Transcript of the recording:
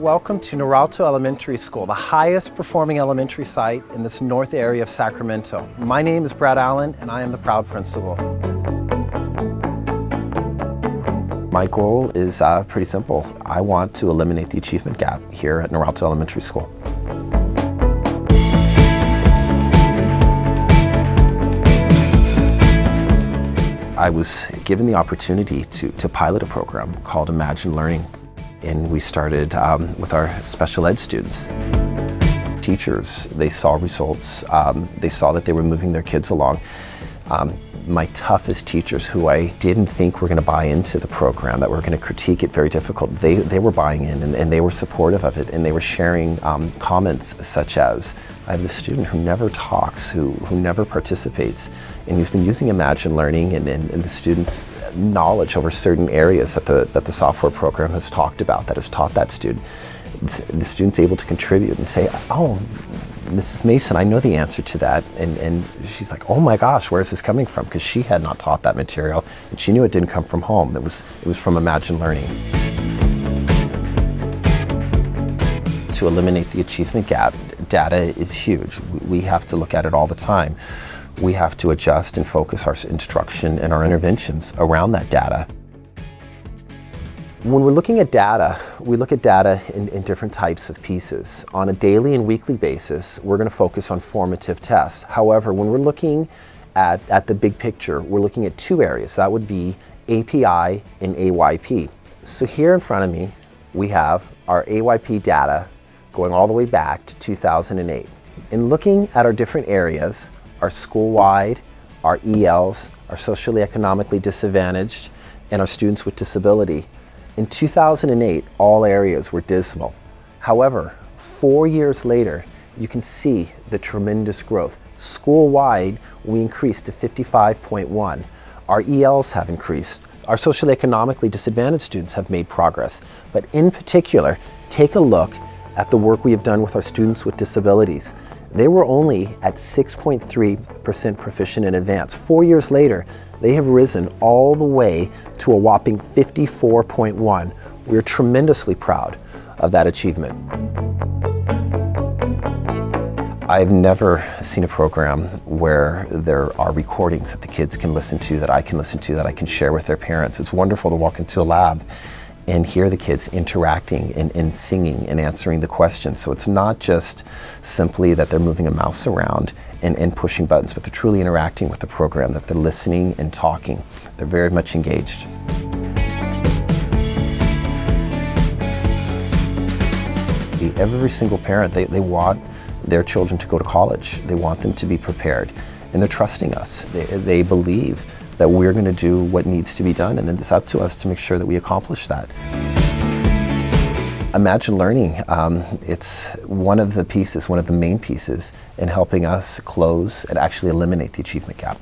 Welcome to Noralto Elementary School, the highest performing elementary site in this north area of Sacramento. My name is Brad Allen and I am the proud principal. My goal is pretty simple. I want to eliminate the achievement gap here at Noralto Elementary School. I was given the opportunity to pilot a program called Imagine Learning. And we started with our special ed students. Teachers, they saw results. They saw that they were moving their kids along. My toughest teachers, who I didn't think were going to buy into the program, that were going to critique it very difficult, they were buying in and they were supportive of it, and they were sharing comments such as, I have this student who never talks, who never participates, and he's been using Imagine Learning and the student's knowledge over certain areas that the software program has talked about, that has taught that student. The student's able to contribute and say, oh, Mrs. Mason, I know the answer to that. And she's like, oh my gosh, where is this coming from? Because she had not taught that material and she knew it didn't come from home. It was from Imagine Learning. To eliminate the achievement gap, data is huge. We have to look at it all the time. We have to adjust and focus our instruction and our interventions around that data. When we're looking at data, we look at data in different types of pieces. On a daily and weekly basis, we're going to focus on formative tests. However, when we're looking at the big picture, we're looking at two areas. That would be API and AYP. So here in front of me, we have our AYP data going all the way back to 2008. In looking at our different areas, our school-wide, our ELs, our socially economically disadvantaged, and our students with disability, in 2008, all areas were dismal. However, 4 years later, you can see the tremendous growth. School-wide, we increased to 55.1. Our ELs have increased. Our socially economically disadvantaged students have made progress. But in particular, take a look at the work we have done with our students with disabilities. They were only at 6.3% proficient in advanced. 4 years later, they have risen all the way to a whopping 54.1. We're tremendously proud of that achievement. I've never seen a program where there are recordings that the kids can listen to, that I can listen to, that I can share with their parents. It's wonderful to walk into a lab and hear the kids interacting and singing and answering the questions. So it's not just simply that they're moving a mouse around and pushing buttons, but they're truly interacting with the program, that they're listening and talking. They're very much engaged. Every single parent, they want their children to go to college. They want them to be prepared, and they're trusting us. They believe that we're going to do what needs to be done, and it's up to us to make sure that we accomplish that. Imagine Learning, it's one of the pieces, one of the main pieces in helping us close and actually eliminate the achievement gap.